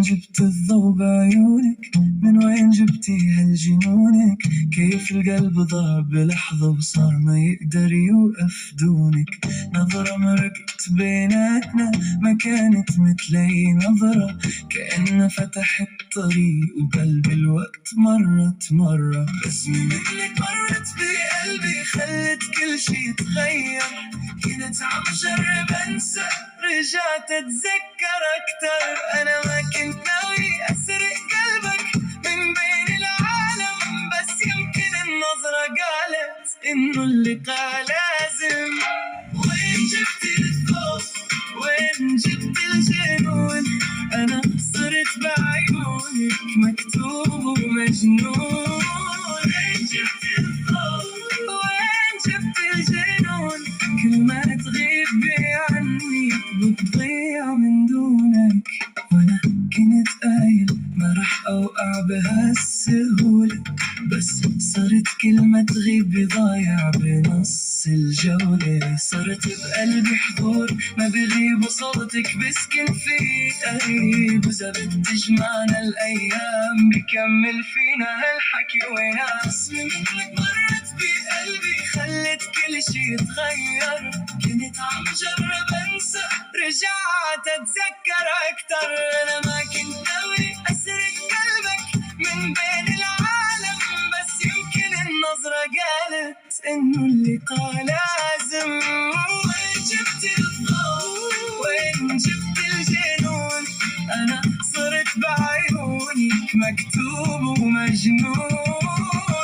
جبت الضوء بعيونك؟ من وين جبتي هالجنونك؟ كيف القلب ضاع بلحظة وصار ما يقدر يوقف دونك؟ نظرة مرقت بيناتنا ما كانت مثل أي نظرة، كأنها فتحت طريق وقلبي الوقت مرة بسمة منك مرت بقلبي خلت كل شي يتغير. كنت عم جرب انسى رجعت اتذكر اكتر. انا ما كنت ناوي اسرق قلبك من بين العالم، بس يمكن النظرة قالت انه اللقاء لازم. وين جبت الخوف؟ وين جبت الجنون؟ انا صرت بعيونك مكتوب ومجنون. وين جبت الخوف؟ وين جبت الجنون؟ كل ما تغيب عني بتضيع من دونك. وانا كنت قايل ما رح اوقع بهالسهولة، بس صرت كل ما تغيب ضايع بنص الجولة. صرت بقلبي حضور ما بغيب وصوتك بسكن في قريب، وإذا بتجمعنا الأيام بكمل فينا هالحكي وناس. منك مرت بقلبي خلت كل شي يتغير. كنت عم جرب انسى رجعت اتذكر اكتر. انا ما كنت ناوي اسرق قلبك من بين العالم، بس يمكن النظرة قالت انه اللقاء لازم. وين جبت الضوء؟ وين جبت الجنون؟ انا صرت بعيونك مكتوب ومجنون.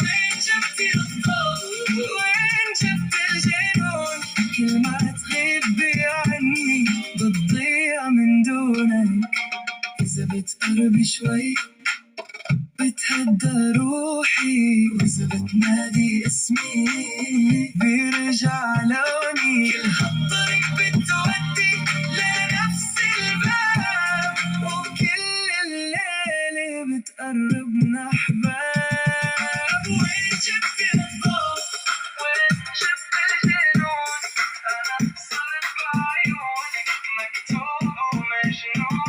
وين جبت الضوء؟ وين جبت الجنون؟ كل ما تغيب عني بتضيع من دونك. إذا بتقرب شوي بتهدى روحي، وإذا بتنادي اسمي بيرجع لوني. كل هالطريق بتودي لنفس الباب، وكل الليلة بتقربنا أحباب. وين جبت الضوء؟ وين جبت الجنون؟ أنا صرت بعيونك مكتوب ومجنون.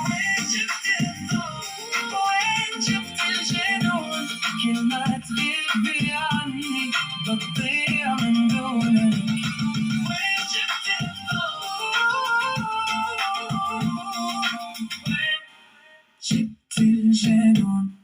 وين جبت الضوء؟ وين جبت الجنون؟ كل ما تغيب عني بتضيع من دونك. وين جبت الضوء؟ وين جبت الجنون؟